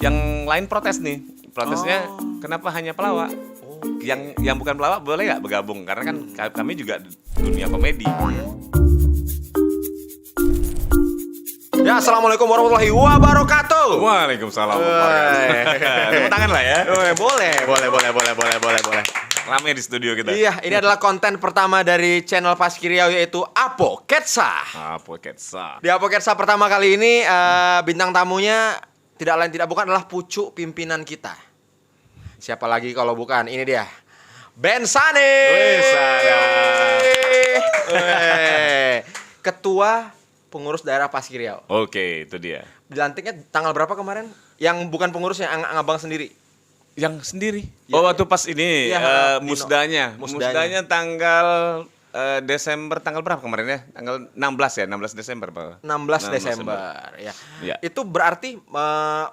Yang lain protes nih. Protesnya kenapa hanya pelawak? Yang bukan pelawak boleh nggak bergabung? Karena kan kami juga dunia komedi. Ya, assalamualaikum warahmatullahi wabarakatuh. Waalaikumsalam. Tepuk tangan lah ya. Boleh. Rame di studio kita. Iya, ini adalah konten pertama dari channel Paski Riau, yaitu Apoketsa. Apoketsa. Di Apoketsa pertama kali ini bintang tamunya tidak lain tidak bukan adalah pucuk pimpinan kita. Siapa lagi kalau bukan ini dia, Ben Sane. Ketua pengurus daerah Paski Riau. Oke, itu dia. Dilantiknya tanggal berapa kemarin? Yang bukan pengurusnya, abang sendiri. Yang sendiri. Ya, waktu pas ini ya, musdanya. Musdanya. Musdanya tanggal Desember tanggal berapa kemarin ya? Tanggal 16 ya, 16 Desember, Pak. 16 Desember. Ya. Ya. Itu berarti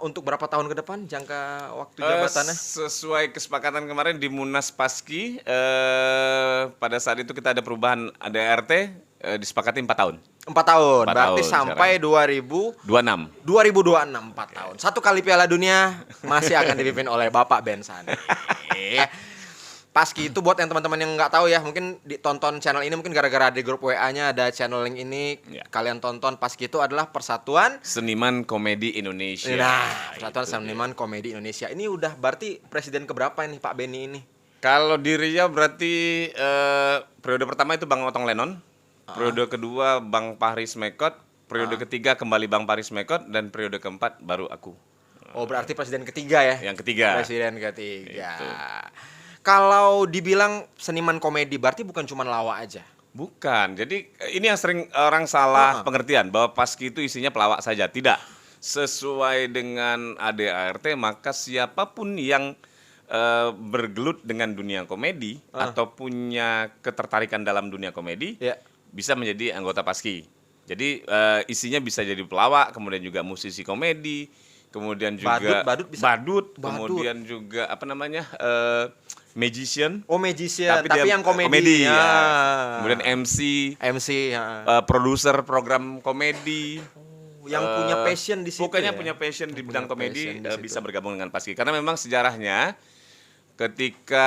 untuk berapa tahun ke depan jangka waktu jabatannya? Sesuai kesepakatan kemarin di Munas Paski, pada saat itu kita ada perubahan ADRT, disepakati 4 tahun. 4 tahun. 4 Berarti tahun sampai 26. 2026 4 tahun. Satu kali Piala Dunia masih akan dipimpin oleh Bapak Ben Sane. Paski itu buat yang teman-teman yang nggak tahu ya, mungkin ditonton channel ini mungkin gara-gara di grup WA-nya ada channel link ini, Ya. kalian tonton. Paski itu adalah Persatuan Seniman Komedi Indonesia. Nah, Persatuan Itu Seniman Komedi Indonesia. Ini udah berarti presiden keberapa ini Pak Beni ini? Kalau di Riau berarti periode pertama itu Bang Otong Lennon, periode kedua Bang Fahri Smekot, periode ketiga kembali Bang Fahri Smekot, dan periode keempat baru aku. Oh, berarti presiden ketiga ya? Yang ketiga. Presiden ketiga. Itu. Kalau dibilang seniman komedi berarti bukan cuma lawak aja. Bukan. Jadi ini yang sering orang salah pengertian bahwa Paski itu isinya pelawak saja. Tidak. Sesuai dengan ADART maka siapapun yang bergelut dengan dunia komedi atau punya ketertarikan dalam dunia komedi Ya. bisa menjadi anggota Paski. Jadi isinya bisa jadi pelawak, kemudian juga musisi komedi, kemudian juga Badut bisa. badut, Badut. kemudian juga apa namanya magician. Oh, magician, Tapi tapi dia yang komedi. ya. Ya. Kemudian MC, MC ya. produser program komedi. Yang punya passion di situ. Pokoknya ya? punya passion di bidang komedi passion di situ. bisa bergabung dengan Paski. Karena memang sejarahnya ketika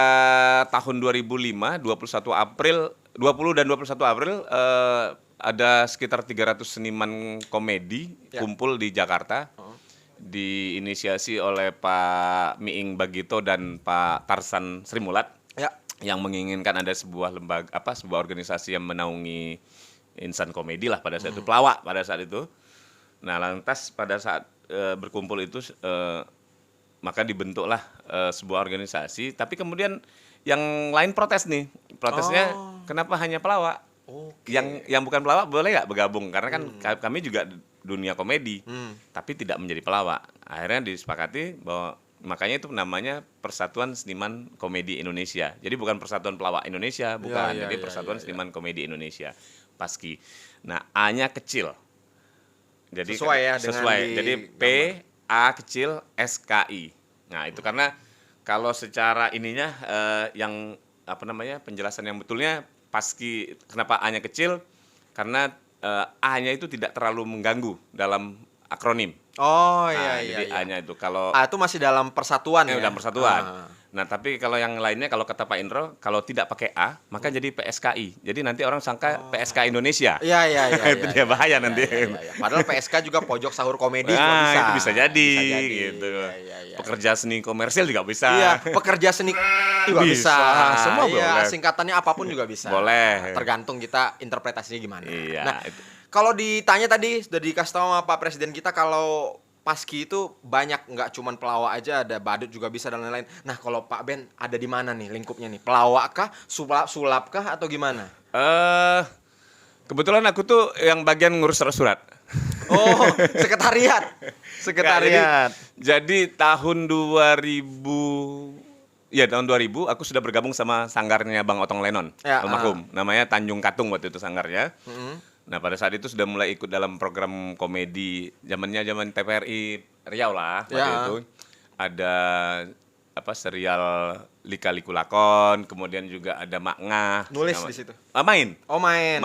tahun 2005, 21 April, 20 dan 21 April ada sekitar 300 seniman komedi kumpul di Jakarta. Diinisiasi oleh Pak Miing Bagito dan Pak Tarsan Srimulat. Ya. Yang menginginkan ada sebuah lembaga sebuah organisasi yang menaungi insan komedi lah pada saat itu, pelawak pada saat itu. Nah, lantas pada saat berkumpul itu maka dibentuklah sebuah organisasi, tapi kemudian yang lain protes nih. Protesnya kenapa hanya pelawak? Yang bukan pelawak boleh nggak bergabung? Karena kan kami juga dunia komedi, tapi tidak menjadi pelawak. Akhirnya disepakati bahwa makanya itu namanya Persatuan Seniman Komedi Indonesia. Jadi bukan Persatuan Pelawak Indonesia, bukan. Jadi Persatuan Seniman Komedi Indonesia, Paski. Nah, A-nya kecil. Jadi Sesuai ya dengan Jadi P A kecil S K I. Nah, itu karena kalau secara ininya yang apa namanya penjelasan yang betulnya Paski kenapa A-nya kecil? Karena A-nya itu tidak terlalu mengganggu dalam akronim. Oh Nah, iya. jadi A-nya itu kalau Itu masih dalam persatuan ya. dalam persatuan. Nah, tapi kalau yang lainnya kalau kata Pak Indro, kalau tidak pakai A, maka jadi PSKI. Jadi nanti orang sangka PSK Indonesia. Iya. Itu dia bahaya nanti. Iya. Padahal PSK juga pojok sahur komedi juga Nah, bisa. itu bisa jadi, gitu. Iya. Pekerja seni komersil juga bisa. Iya, pekerja seni juga bisa. Semua Iya, boleh. singkatannya apapun juga bisa. Boleh. Tergantung kita interpretasinya gimana. Iya, Nah, itu. kalau ditanya tadi sudah dikasih tahu sama Pak Presiden kita kalau Paski itu banyak, nggak cuman pelawak aja, ada badut juga bisa dan lain-lain. Nah, kalau Pak Ben ada di mana nih lingkupnya nih? Pelawak kah, sulap kah atau gimana? Kebetulan aku tuh yang bagian ngurus surat-surat. Oh, sekretariat. Sekretariat. Jadi tahun 2000 aku sudah bergabung sama sanggarnya Bang Otong Lennon, Ya, almarhum. Namanya Tanjung Katung waktu itu sanggarnya. Nah, pada saat itu sudah mulai ikut dalam program komedi zaman TVRI Riau lah waktu Ya. itu. Ada serial Lika Liku Lakon, kemudian juga ada Mak Ngah. Nulis di situ. Main. Oh, main.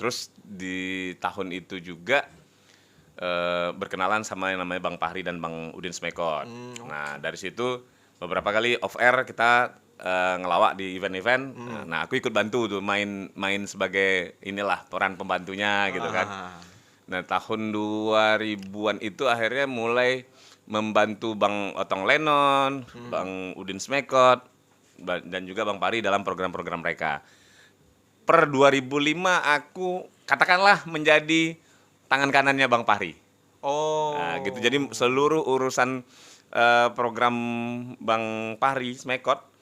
Terus di tahun itu juga berkenalan sama yang namanya Bang Fahri dan Bang Udin Smekot. Nah dari situ beberapa kali off air kita ngelawak di event-event. Nah aku ikut bantu tuh main sebagai inilah peran pembantunya gitu kan. Nah tahun 2000-an itu akhirnya mulai membantu Bang Otong Lennon, Bang Udin Smekot, dan juga Bang Fahri dalam program-program mereka. Per 2005 aku katakanlah menjadi tangan kanannya Bang Fahri. Oh. Nah, gitu. Jadi seluruh urusan program Bang Fahri Smekot,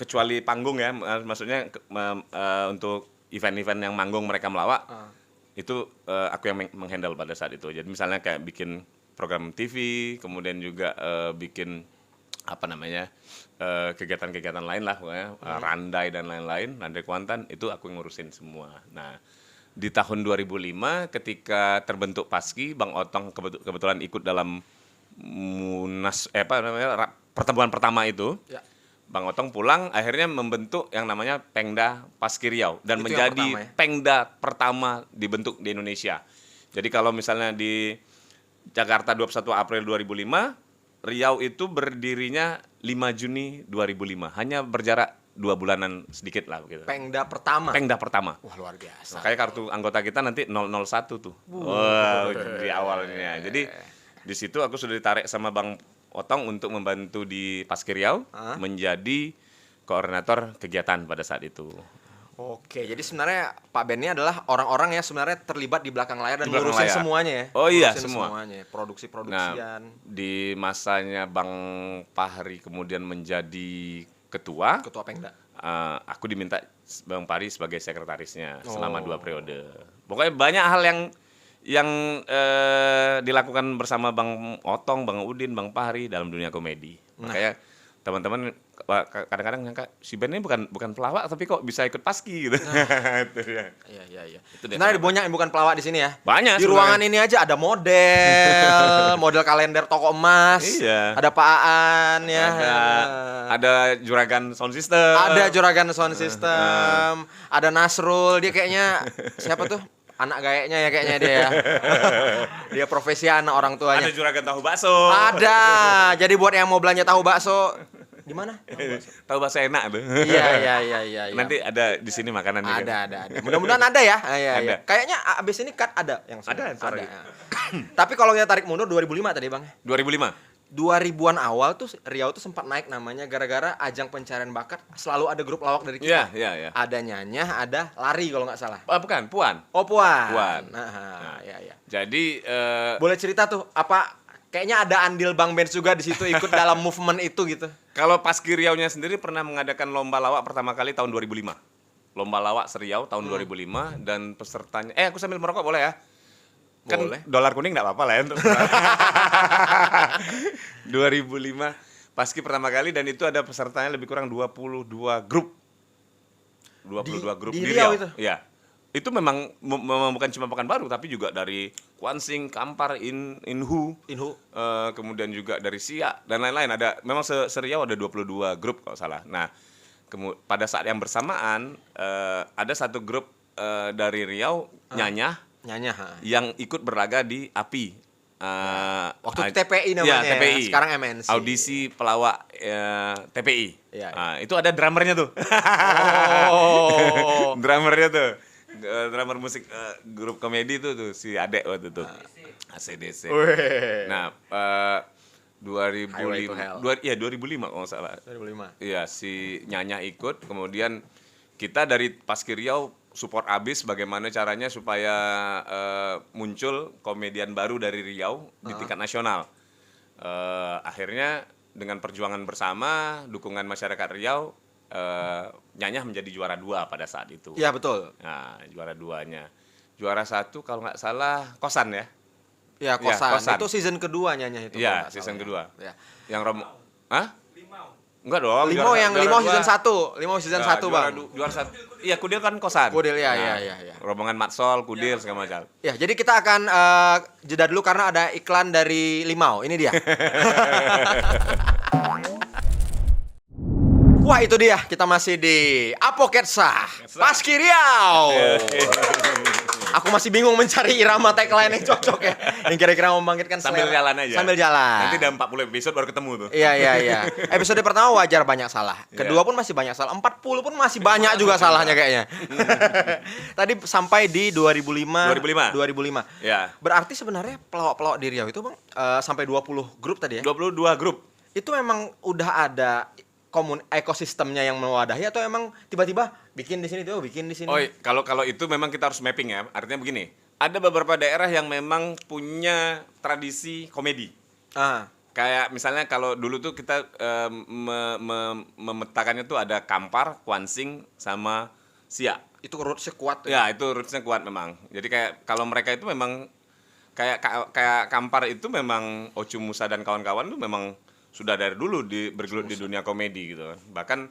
kecuali panggung ya, maksudnya untuk event-event yang manggung mereka melawak, itu aku yang menghandle pada saat itu. Jadi misalnya kayak bikin program TV, kemudian juga bikin apa namanya kegiatan-kegiatan lain lah, pokoknya randai dan lain-lain, randai Kuantan itu aku yang ngurusin semua. Nah di tahun 2005 ketika terbentuk Paski, Bang Otong kebetulan ikut dalam pertemuan pertama itu. Ya. Bang Otong pulang akhirnya membentuk yang namanya Pengda Paski Riau dan itu menjadi pertama, ya? Pengda pertama dibentuk di Indonesia. Jadi kalau misalnya di Jakarta 21 April 2005, Riau itu berdirinya 5 Juni 2005. Hanya berjarak 2 bulanan sedikit lah gitu. Pengda pertama. Pengda pertama. Wah, luar biasa. Makanya kartu anggota kita nanti 001 tuh. Wah, di awalnya. Jadi di situ aku sudah ditarik sama Bang Otong untuk membantu di Paski Riau menjadi koordinator kegiatan pada saat itu. Oke, jadi sebenarnya Pak Ben ini adalah orang-orang yang sebenarnya terlibat di belakang layar dan ngurusin semuanya ya. Oh iya, semuanya. Produksi-produksian. Nah, di masanya Bang Fahri kemudian menjadi ketua Pengda. Aku diminta Bang Fahri sebagai sekretarisnya selama 2 periode. Pokoknya banyak hal yang dilakukan bersama Bang Otong, Bang Udin, Bang Fahri dalam dunia komedi. Makanya teman-teman kadang-kadang nyangka si Ben ini bukan pelawak tapi kok bisa ikut Paski gitu. Itu ya. Iya. Sebenarnya banyak yang bukan pelawak di sini ya. Banyak. Di ruangan ini aja ada model kalender toko emas. Iya. Ada Pak Aan ya. Ada Juragan Sound System. Ada Nasrul, dia kayaknya siapa tuh? Anak gayanya ya kayaknya dia ya. Dia profesi anak orang tuanya. Ada Juragan Tahu Bakso. Ada. Jadi buat yang mau belanja tahu bakso, di mana? Tahu bakso enak tuh. Iya. Nanti ada di sini makanannya. Ada. Mudah-mudahan ada ya. Iya. Kayaknya abis ini ada yang ada. Tapi kalau kita tarik mundur 2005 tadi, Bang. 2000-an awal tuh Riau tuh sempat naik namanya gara-gara ajang pencarian bakat, selalu ada grup lawak dari kita. Iya. Ada Nyanyah, ada Lari kalau nggak salah. Bukan, Puan. Oh, Puan. Iya. Jadi boleh cerita tuh apa kayaknya ada andil Bang Benz juga di situ ikut dalam movement itu gitu. Kalau Paski Riau-nya sendiri pernah mengadakan lomba lawak pertama kali tahun 2005. Lomba lawak Seriau tahun 2005 dan pesertanya aku sambil merokok boleh ya? Kan boleh. Dolar kuning enggak apa-apa lah ya untuk 2005 Paski pertama kali dan itu ada pesertanya lebih kurang 22 grup. 22 grup di Riau itu. Iya. Itu memang bukan cuma Pekanbaru tapi juga dari Kuansing, Kampar, Inhu. Kemudian juga dari Siak dan lain-lain ada memang Seriau ada 22 grup kalau salah. Nah, pada saat yang bersamaan ada satu grup dari Riau Nyanyah yang ikut berlaga di API. Waktu itu TPI namanya. Ya, TPI. Sekarang MNC. Audisi pelawak TPI. Iya. Itu ada drummernya tuh. Drummernya tuh. Drummer musik grup komedi tuh si Adek waktu itu. ACDC. Nah, 2005 kalau nggak salah. 2005. Iya, si Nyanyah ikut, kemudian kita dari Paski Riau support abis bagaimana caranya supaya muncul komedian baru dari Riau di tingkat nasional. Akhirnya dengan perjuangan bersama, dukungan masyarakat Riau, Nyanyah menjadi juara 2 pada saat itu. Iya betul. Nah, juara 2-nya. Juara 1 kalau nggak salah Kosan ya. Iya, Kosan. Itu season kedua Nyanyah itu. Iya, season kedua. Ya. Yang Enggak dong. Limau season 1. Limau season 1, Bang. Juara 1. Iya, Kudil kan Kosan. Kudil ya. Rombongan Matsol, Kudil segala macam. Ya, jadi kita akan jeda dulu karena ada iklan dari Limau. Ini dia. Wah, itu dia. Kita masih di Apoketsa Paski Riau. Aku masih bingung mencari irama tagline yang cocok ya. Yang kira-kira membangkitkan Sambil selera. jalan aja. Sambil jalan. Nanti ada 40 episode baru ketemu tuh. Iya. Episode pertama wajar banyak salah. Kedua pun masih banyak salah. 40 pun masih banyak juga salahnya kayaknya. Tadi sampai di 2005. 2005. Ya. Berarti sebenarnya pelawak-pelawak di Riau itu Bang sampai 20 grup tadi ya. 22 grup. Itu memang udah ada ekosistemnya yang mewadahi atau emang tiba-tiba bikin di sini tuh, bikin di sini. Oh, kalau itu memang kita harus mapping ya. Artinya begini, ada beberapa daerah yang memang punya tradisi komedi. Kayak misalnya kalau dulu tuh kita memetakannya tuh ada Kampar, Kuansing, sama Siak. Itu roots-nya kuat tuh. Ya, itu roots-nya kuat memang. Jadi kayak kalau mereka itu memang kayak Kampar itu memang Ocu Musa dan kawan-kawan tuh memang sudah dari dulu bergelut di dunia komedi gitu. Bahkan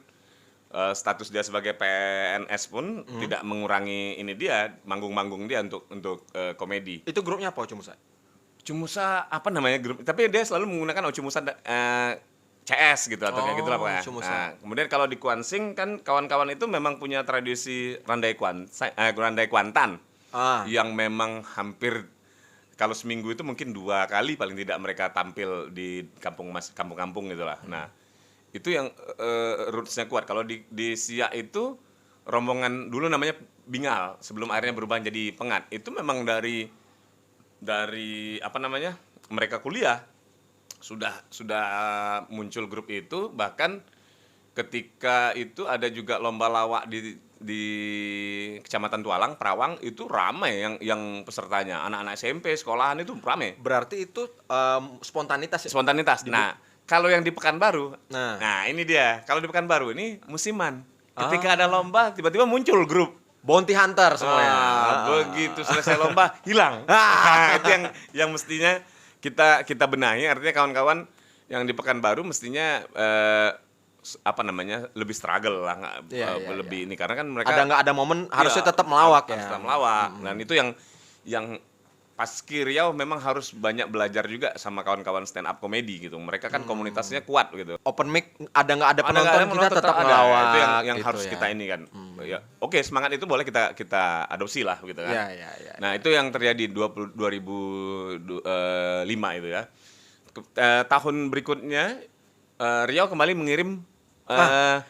status dia sebagai PNS pun tidak mengurangi ini dia manggung-manggung dia untuk komedi. Itu grupnya apa Ocu Musa? Ocu Musa apa namanya grup? Tapi dia selalu menggunakan Ocu Musa CS gitu atau kayak gitulah pokoknya. Nah, kemudian kalau di Kuansing kan kawan-kawan itu memang punya tradisi Randai Kuantan yang memang hampir kalau seminggu itu mungkin 2 kali paling tidak mereka tampil di kampung-kampung gitulah. Nah, itu yang roots-nya kuat. Kalau di Siak itu rombongan dulu namanya Bingal sebelum akhirnya berubah jadi Pengat. Itu memang dari apa namanya? Mereka kuliah sudah muncul grup itu, bahkan ketika itu ada juga lomba lawak di Kecamatan Tualang, Perawang, itu ramai yang pesertanya. Anak-anak SMP, sekolahan itu ramai. Berarti itu spontanitas ya? Spontanitas. Nah, kalau yang di Pekanbaru, nah ini dia. Kalau di Pekanbaru ini musiman. Ketika ada lomba, tiba-tiba muncul grup. Bounty Hunter semuanya. Begitu selesai lomba, hilang. Nah, itu yang mestinya kita benahi. Artinya kawan-kawan yang di Pekanbaru mestinya apa namanya lebih struggle lah, lebih ini karena kan mereka nggak ada momen harusnya tetap melawak ya. Tetap melawak. Dan itu yang Paski Riau memang harus banyak belajar juga sama kawan-kawan stand up komedi gitu. Mereka kan komunitasnya kuat gitu. Open mic ada nggak ada penonton kita tetap melawak. Itu yang gitu harus ya. kita ini kan. Ya, oke, semangat itu boleh kita adopsi lah gitu kan. Ya. Nah, itu yang terjadi 2005 itu ya. Tahun berikutnya Riau kembali mengirim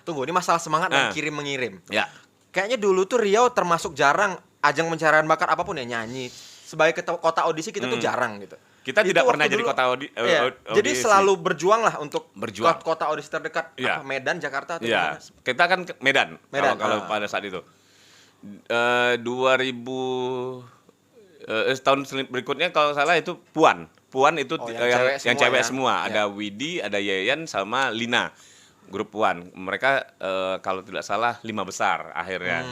tunggu, ini masalah semangat dan kirim-mengirim. Ya. Kayaknya dulu tuh Riau termasuk jarang ajang pencarian bakat apapun ya, nyanyi. Sebagai kota audisi kita tuh jarang gitu. Kita Itu tidak pernah waktu jadi dulu, kota audisi. Jadi selalu berjuang lah untuk Berjuang. kota audisi terdekat. Iya. Apa, Medan, Jakarta atau Iya, mana? kita kan ke Medan. Kalau pada saat itu. 2000 tahun berikutnya kalau salah itu Puan. Puan itu yang cewek semua. Ada Widi, ada Yeyen sama Lina. Grup Puan. Mereka kalau tidak salah 5 besar akhirnya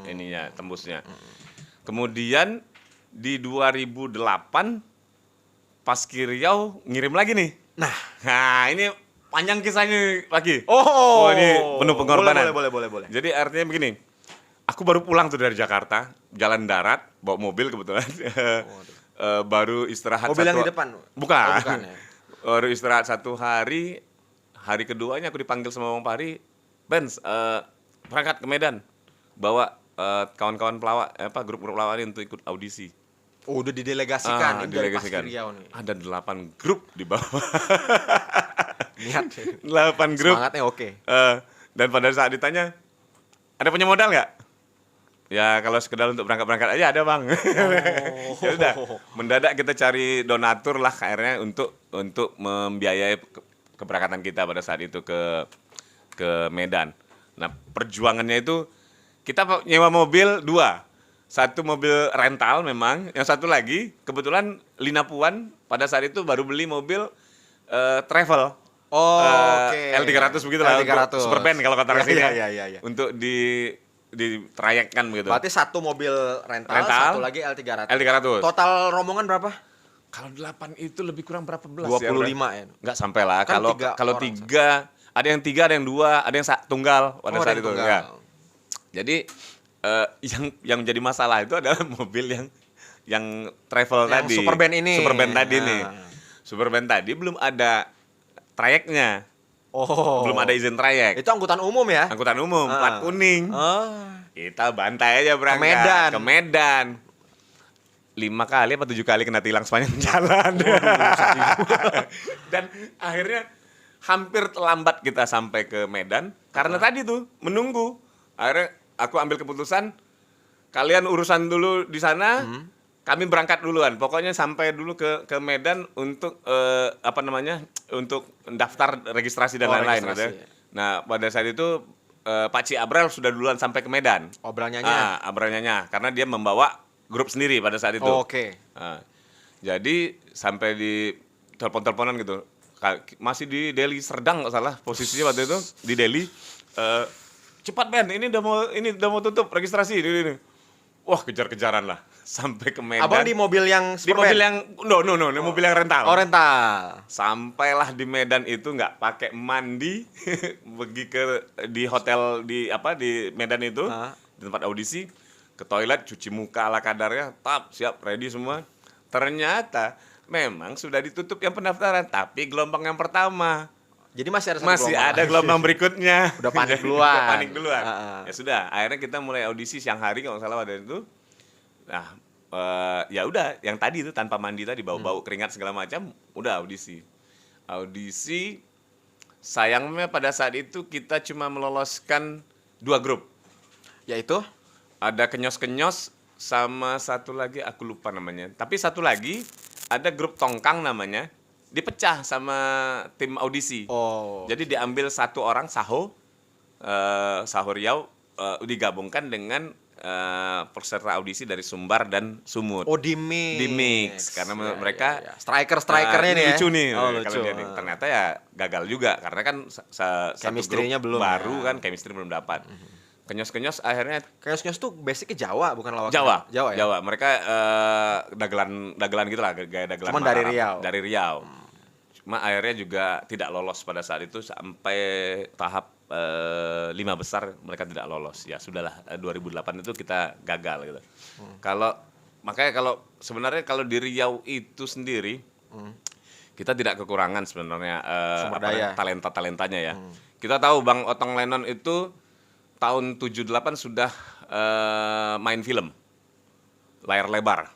ininya tembusnya. Kemudian di 2008 Paski Riau ngirim lagi nih. Nah, ini panjang kisahnya lagi. Oh, ini penuh pengorbanan. Boleh. Jadi artinya begini. Aku baru pulang tuh dari Jakarta, jalan darat, bawa mobil kebetulan. Baru istirahat mobil yang di depan? Bukan. Oh, bukan ya. Baru istirahat 1 hari. Hari keduanya aku dipanggil sama Bang Fahri, Benz, berangkat ke Medan. Bawa kawan-kawan pelawak, grup-grup pelawak ini untuk ikut audisi. Oh, udah didelegasikan, dari Paski didelegasikan. Riau nih. Ada 8 grup di bawah. Niat. 8 grup. Semangatnya oke. Dan pada saat ditanya, ada punya modal nggak? Ya kalau sekedar untuk berangkat-berangkat aja ada Bang. Ya udah, mendadak kita cari donatur lah akhirnya untuk membiayai keberangkatan kita pada saat itu ke Medan. Nah, perjuangannya itu kita nyewa mobil 2. Satu mobil rental memang, yang satu lagi kebetulan Lina Puan pada saat itu baru beli mobil travel. Oke. L300 begitu lah, L300. super band kalau kata sini. Iya. Untuk ditrayekkan begitu. Berarti satu mobil rental, satu lagi L300. L300. Total rombongan berapa? Kalau 8 itu lebih kurang berapa belas 25 ya? Enggak sampai lah. Kan Kalau 3, ada yang 3, ada yang 2, ada yang tunggal pada saat itu. Enggak. Jadi yang menjadi masalah itu adalah mobil yang travel yang tadi. Super band ini. Super band tadi nih. Super band tadi belum ada trayeknya. Oh. Belum ada izin trayek. Itu angkutan umum ya? Angkutan umum, plat kuning. Oh. Kita bantai aja berangkat Medan. ke Medan. 5 kali apa 7 kali kena tilang sepanjang jalan. Dan akhirnya hampir terlambat kita sampai ke Medan karena tadi tuh menunggu. Akhirnya aku ambil keputusan, kalian urusan dulu di sana, kami berangkat duluan. Pokoknya sampai dulu ke Medan untuk untuk daftar registrasi dan lain-lain gitu. registrasi. Nah, pada saat itu Pak Ci Abral sudah duluan sampai ke Medan. Obralnya. Abralnya karena dia membawa grup sendiri pada saat itu. Oh, oke. Jadi sampai di telepon-teleponan gitu. Masih di Delhi Serdang nggak salah posisinya waktu itu di Delhi. Cepat Ben, ini udah mau tutup registrasi. Ini. Wah, kejar-kejaran lah sampai ke Medan. Abang di mobil yang di mobil yang mobil yang rental. Oh, rental. Sampailah di Medan itu nggak pakai mandi, pergi di hotel di Medan itu, di tempat audisi, ke toilet, cuci muka ala kadarnya, siap, ready semua. Ternyata memang sudah ditutup yang pendaftaran, tapi gelombang yang pertama. Jadi masih ada satu Ada gelombang berikutnya. Udah panik duluan. Udah panik duluan. Ya sudah, akhirnya kita mulai audisi siang hari kalau nggak salah pada itu. Nah, ya udah, yang tadi itu tanpa mandi tadi, bau-bau keringat segala macam, udah audisi. Audisi, sayangnya pada saat itu kita cuma meloloskan 2 grup. Yaitu? Ada kenyos-kenyos sama satu lagi aku lupa namanya. Tapi satu lagi ada grup tongkang namanya, dipecah sama tim audisi. Oh. Jadi diambil satu orang Saho Riau, digabungkan dengan peserta audisi dari Sumbar dan Sumut. Oh, di mix karena mereka striker-strikernya nih ya. lucu nih. Oh, Kalau lucu. dia nih. Ternyata ya gagal juga karena kan satu Chemistry-nya grup belum baru ya. kan, chemistry belum dapat. Kenyos-kenyos akhirnya Kenyos-kenyos tuh basicnya Jawa, bukan lawak. Jawa ya? Jawa. Mereka dagelan gitu lah, gaya dagelan Cuman dari Mataram. Riau. Dari Riau. Cuma akhirnya juga tidak lolos pada saat itu sampai tahap 5 besar mereka tidak lolos. Ya sudahlah, 2008 itu kita gagal gitu. Makanya sebenarnya kalau di Riau itu sendiri kita tidak kekurangan sebenarnya Sumber daya. talentanya ya. Kita tahu Bang Otong Lennon itu tahun 78 sudah main film layar lebar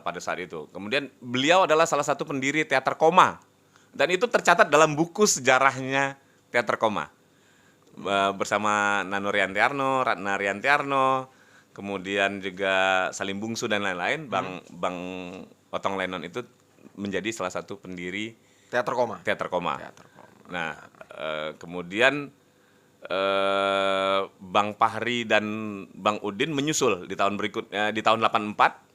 pada saat itu. Kemudian beliau adalah salah satu pendiri teater koma. Dan itu tercatat dalam buku sejarahnya teater koma. Bersama Nano Riantiarno, Ratna Riantiarno, kemudian juga Salim Bungsu dan lain-lain, Bang Otong Lennon itu menjadi salah satu pendiri Teater koma. Nah, kemudian Bang Fahri dan Bang Udin menyusul di tahun berikutnya, di tahun 84.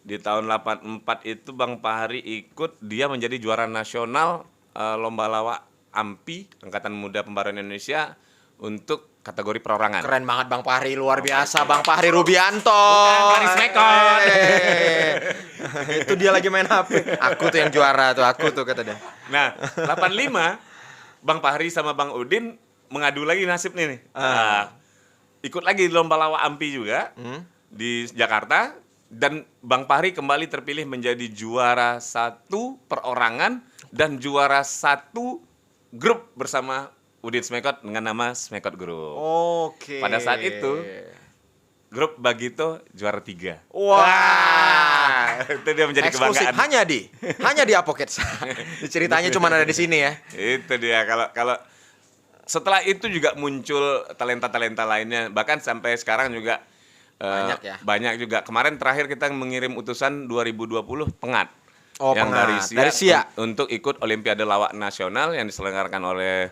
Di tahun 84 itu Bang Fahri ikut, dia menjadi juara nasional lomba lawak AMPI, Angkatan Muda Pembaruan Indonesia, untuk kategori perorangan. Keren banget Bang Fahri, luar biasa Bang Fahri Rubianto. Bukan, Faris Mekon. Itu dia lagi main HP. Aku tuh yang juara tuh, aku tuh kata dia. Nah, 85 Bang Fahri sama Bang Udin mengadu lagi nasib nih. Ikut lagi lomba lawak AMPI juga di Jakarta, dan Bang Fahri kembali terpilih menjadi juara 1 perorangan dan juara 1 grup bersama Udin Smekot dengan nama Smekot Group. Oke. Pada saat itu grup Bagito juara 3. Wah. Itu dia menjadi Eksklusif kebanggaan. hanya di Apokets. Ceritanya cuma ada di sini ya. Itu dia, kalau setelah itu juga muncul talenta-talenta lainnya, bahkan sampai sekarang juga Banyak ya. Banyak juga. Kemarin terakhir kita mengirim utusan 2020 Pengat. Oh, yang Pengat. dari Dari Sia. untuk ikut Olimpiade Lawak Nasional yang diselenggarakan oleh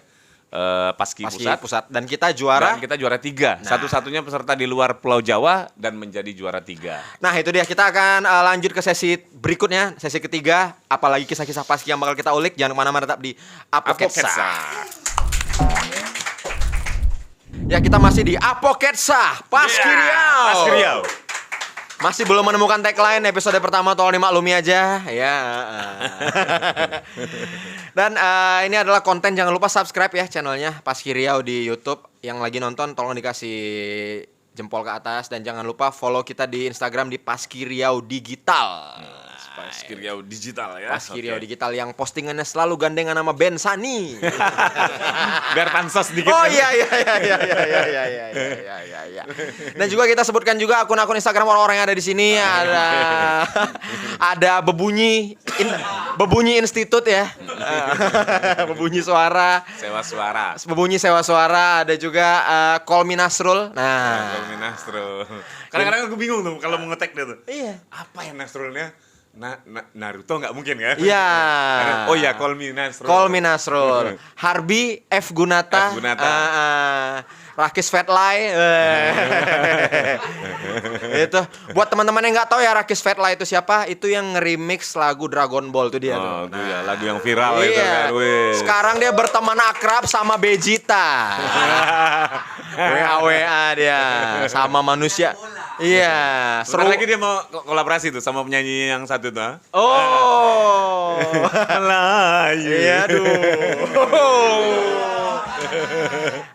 Paski Pusat. Dan kita juara. Dan kita juara 3. Nah. Satu-satunya peserta di luar Pulau Jawa dan menjadi juara 3. Nah itu dia, kita akan lanjut ke sesi berikutnya, sesi ketiga. Apalagi kisah-kisah Paski yang bakal kita ulik. Jangan kemana-mana, tetap di Apoketsa. Ya, kita masih di Apoketsa Paski Riau. Paski Riau. Masih belum menemukan tagline, episode pertama tolong dimaklumi aja ya. Dan ini adalah konten, jangan lupa subscribe ya channelnya Paski Riau di YouTube. Yang lagi nonton tolong dikasih jempol ke atas, dan jangan lupa follow kita di Instagram di Paski Riau Digital. Paski Riau digital ya. Paski Riau Oke. digital yang postingannya selalu gandengan sama Ben Sani. Biar pansos dikit. Oh kan. iya. Dan juga kita sebutkan juga akun-akun Instagram orang-orang yang ada di sini ada Bebunyi Institut ya. Bebunyi Suara. Sewa suara. Bebunyi Sewa Suara, ada juga Kolmi Nasrul. Nah, Kolmi Nasrul. Kadang-kadang aku bingung tuh kalau mau ngetek dia tuh. iya. Apa ya Nasrulnya? Naruto nggak mungkin kan? Iya. Oh ya, Kolmi Nasrul. Kolmi Nasrul, Harbi F Gunata, F. Gunata. Rakis Fatlai. Itu buat teman-teman yang nggak tahu ya Rakis Fatlai itu siapa? Itu yang nge-remix lagu Dragon Ball tuh dia. Oh, tuh. itu ya lagu yang viral itu Iya. kan. Wih. Sekarang dia berteman akrab sama Vegeta. WA dia sama manusia. Iya, Sebentar seru. lagi dia mau kolaborasi tuh sama penyanyi yang satu tuh. ah. Oh. Melayu. Iya, aduh.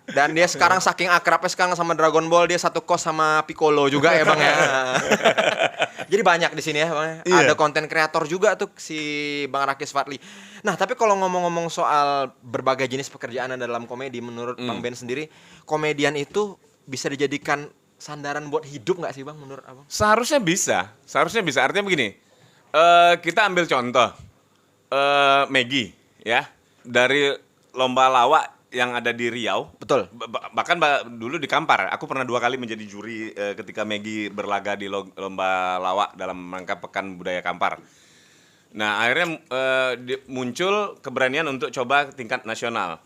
Dan dia sekarang saking akrabnya sekarang sama Dragon Ball, dia satu kos sama Piccolo juga ya Bang ya. Jadi banyak di sini ya Bang. Ya. Iya. Ada konten kreator juga tuh si Bang Rakis Fadli. Nah, tapi kalau ngomong-ngomong soal berbagai jenis pekerjaan dalam komedi, menurut Bang Ben sendiri, komedian itu bisa dijadikan sandaran buat hidup nggak sih Bang menurut Abang? Seharusnya bisa. Artinya begini. Kita ambil contoh Maggie ya, dari lomba lawak yang ada di Riau. Betul. Bahkan dulu di Kampar, aku pernah 2 kali menjadi juri ketika Maggie berlaga di lomba lawak dalam rangka Pekan Budaya Kampar. Nah, akhirnya muncul keberanian untuk coba tingkat nasional.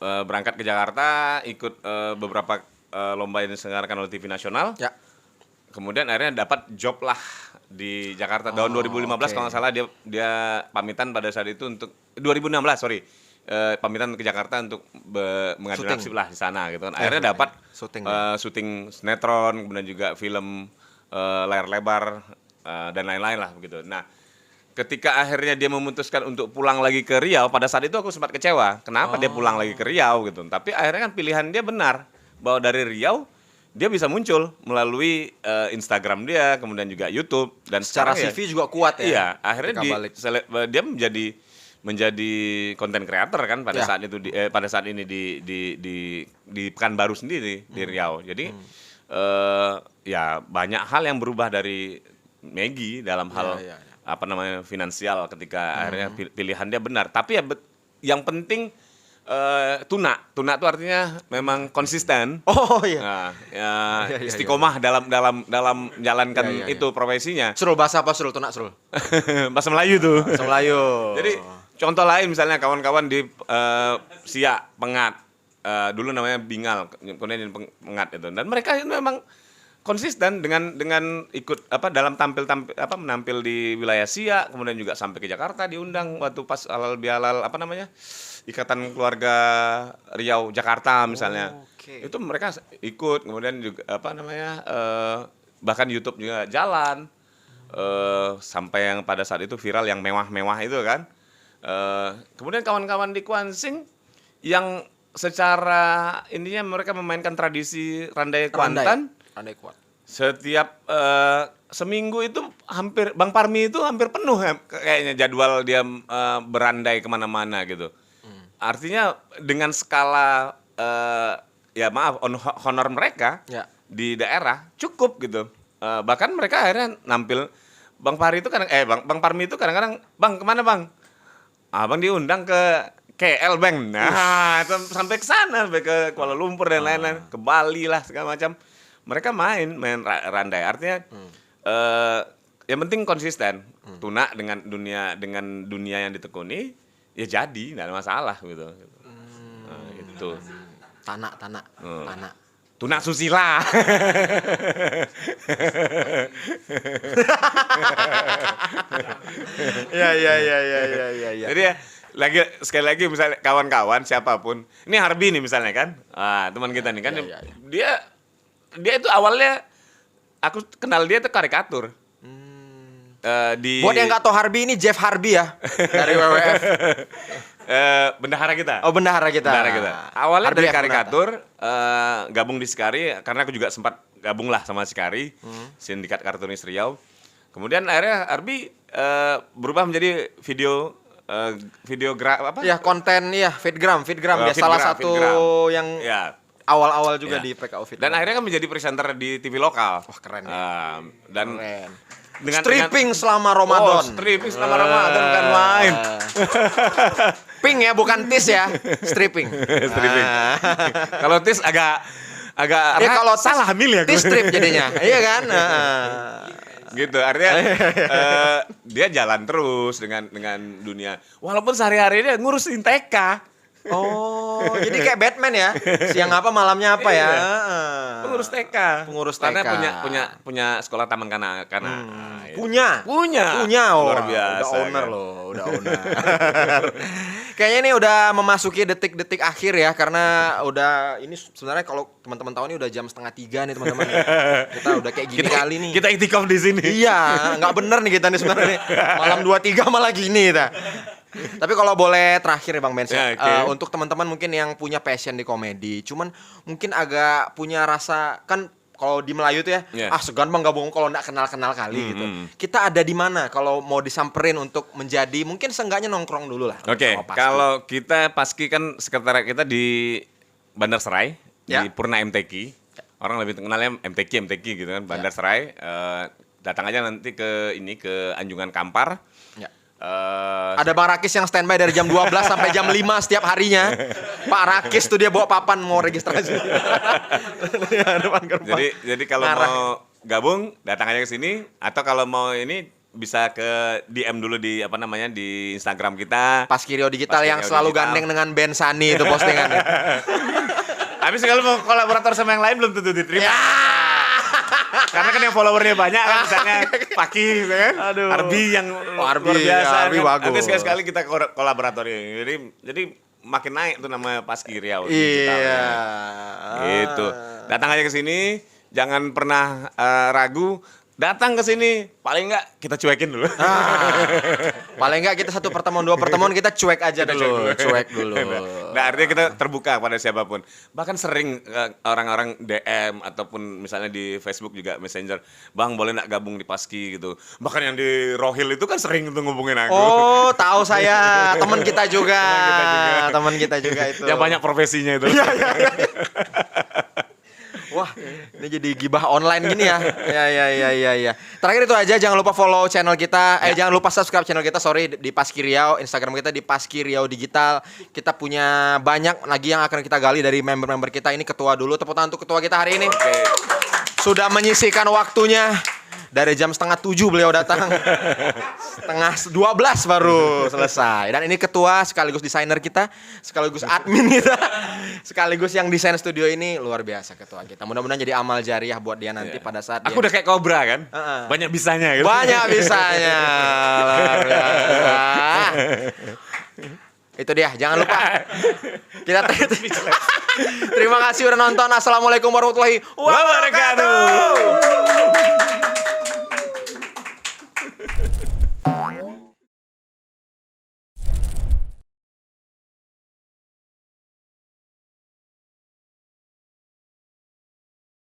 Berangkat ke Jakarta, ikut beberapa lomba yang diselenggarakan oleh TV nasional. Ya. Kemudian akhirnya dapat job lah di Jakarta tahun 2015 oke. kalau nggak salah dia pamitan pada saat itu untuk 2016 sorry. Pamitan ke Jakarta untuk mengadu Syuting. nasib lah di sana gitu kan. Akhirnya dapat syuting, syuting sinetron, kemudian juga film layar lebar dan lain-lain lah begitu. Nah, ketika akhirnya dia memutuskan untuk pulang lagi ke Riau, pada saat itu aku sempat kecewa. Kenapa dia pulang lagi ke Riau gitu. Tapi akhirnya kan pilihan dia benar bahwa dari Riau dia bisa muncul melalui Instagram dia, kemudian juga YouTube dan Secara sekarang CV juga kuat ya. Iya, akhirnya ketika balik. dia menjadi konten creator kan pada Ya. saat itu pada saat ini di Pekanbaru sendiri di Riau. Jadi ya banyak hal yang berubah dari Maggie dalam hal Ya. apa namanya finansial ketika akhirnya pilihan dia benar. Tapi ya yang penting tuna itu artinya memang konsisten. Oh iya. Nah, Iya. istiqomah dalam menjalankan Iya. itu profesinya. Srul bahasa apa Srul? Tunak Srul. Bahasa Melayu tuh. Bahasa Melayu. Jadi contoh lain misalnya kawan-kawan di Siak, Pengat, dulu namanya Bingal, kemudian jadi Pengat itu. Dan mereka itu memang konsisten dengan ikut dalam menampil di wilayah Siak, kemudian juga sampai ke Jakarta diundang waktu pas halal bihalal Ikatan Keluarga Riau Jakarta misalnya. Oke. Itu mereka ikut, kemudian juga bahkan YouTube juga jalan. Sampai yang pada saat itu viral yang mewah-mewah itu kan. Kemudian kawan-kawan di Kuansing yang secara ininya mereka memainkan tradisi Randai Kuantan. Randai kuat. Setiap seminggu itu hampir Bang Parmi itu hampir penuh ya, kayaknya jadwal dia berandai kemana-mana gitu. Artinya dengan skala honor mereka Ya. di daerah cukup gitu. Bahkan mereka akhirnya nampil Bang Parmi itu Bang Parmi itu kadang-kadang Bang kemana Bang? Abang diundang ke KL Bang. Nah, sampai ke sana, sampai ke Kuala Lumpur dan lain-lain, ke Bali lah segala macam. Mereka main randai. Artinya yang penting konsisten. Tuna dengan dunia yang ditekuni, ya jadi, nggak ada masalah gitu. Nah, gitu. Tanah. Tuna susila. Iya. Jadi ya sekali lagi misalnya kawan-kawan siapapun, ini Harbi nih misalnya kan, teman kita nih kan, Iya. dia itu awalnya aku kenal dia itu karikatur. Buat yang nggak tahu Harbi, ini Jeff Harbi ya dari WWF. Bendahara kita. Oh, bendahara kita. Awalnya Harbi dari F. karikatur, gabung di Sikari karena aku juga sempat gabung lah sama Sikari, Sindikat Kartunis Riau. Kemudian akhirnya Arbi berubah menjadi apa? Ya konten ya Fitgram ya salah satu Fitgram. yang Ya. awal-awal juga Ya. di PKO Fitgram. Dan akhirnya kan menjadi presenter di TV lokal. Wah keren ya. Dan Keren. dengan Stripping selama Ramadan. stripping selama Ramadan bukan main. Ping ya bukan tis ya. Stripping. Stripping. Kalau tis agak Ya kalau tis- salah hamil ya. Tis strip jadinya. Iya kan? Gitu artinya dia jalan terus dengan dunia. Walaupun sehari-hari dia ngurusin TK. Oh, jadi kayak Batman ya. Siang apa malamnya apa ya? Pengurus TK. Pengurus Karena TK. punya sekolah taman kanak. Punya. Oh, Luar biasa. Udah owner kan. loh, udah owner. Kayaknya ini udah memasuki detik-detik akhir ya, karena udah ini sebenarnya kalau teman-teman tahu ini udah jam 2:30 nih teman-teman. Kita udah kayak gini kali nih. Kita itikaf di sini. Iya, nggak bener nih kita nih sebenarnya nih. Malam 23 malah gini kita. Tapi kalau boleh terakhir nih Bang Benz, Ya, oke. untuk teman-teman mungkin yang punya passion di komedi, cuman mungkin agak punya rasa kan kalau di Melayu tuh ya, Ya. segan Bang gabung kalau nggak kenal-kenal kali gitu. Hmm. Kita ada di mana kalau mau disamperin untuk menjadi mungkin seenggaknya nongkrong dulu lah. Oke, sama Paski. kalau kita Paski kan sekretariat kita di Bandar Serai, Ya. di Purna MTQ. Orang lebih kenalnya MTQ gitu kan, Bandar Serai. Datang aja nanti ke Anjungan Kampar. Ya. Eh, Ada Bang Rakis yang standby dari jam 12 sampai jam 5 setiap harinya. Pak Rakis tuh dia bawa papan mau registrasi. Depan gerbang. jadi kalau Ngarah. mau gabung datang aja ke sini, atau kalau mau ini bisa ke DM dulu di di Instagram kita. Paski Rio Digital Paski yang Rio selalu Digital. gandeng dengan Ben Sani itu postingannya. Tapi kalau mau kolaborator sama yang lain belum tentu diterima. Ya. Karena kan yang followernya banyak kan, misalnya Paki gitu kan. Aduh. Arbi yang Arbi, luar biasa. Arbi kan. bagus. Nanti sekali-sekali kita kolaborator ya. Jadi makin naik tuh nama Paski Riau Digital. Iya. Gitu. Datang aja ke sini, jangan pernah ragu. Datang ke sini, paling enggak kita cuekin dulu. Paling enggak kita satu pertemuan dua pertemuan kita cuek aja dulu, cuek dulu. Nah, artinya kita terbuka pada siapapun. Bahkan sering orang-orang DM ataupun misalnya di Facebook juga Messenger, "Bang, boleh nggak gabung di Paski?" gitu. Bahkan yang di Rohil itu kan sering tuh ngubungin aku. Oh, tahu saya, teman kita juga. Teman kita juga. Teman kita juga itu. Yang banyak profesinya itu. Wah, ini jadi gibah online gini ya. Ya. Terakhir itu aja, jangan lupa follow channel kita. Jangan lupa subscribe channel kita, di Paski Riau. Instagram kita di Paski Riau Digital. Kita punya banyak lagi yang akan kita gali dari member-member kita. Ini ketua dulu, tepuk tangan untuk ketua kita hari ini. Oke. Sudah menyisihkan waktunya. Dari jam 6:30 beliau datang. 11:30 baru selesai. Dan ini ketua sekaligus desainer kita, sekaligus admin kita, sekaligus yang desain studio ini. Luar biasa ketua kita. Mudah-mudahan jadi amal jariah buat dia nanti pada saat Aku udah kayak kobra kan? Heeh. Banyak bisanya gitu. banyak bisanya. Luar biasa. Itu dia, jangan lupa. Terima kasih udah nonton. Assalamualaikum warahmatullahi wabarakatuh.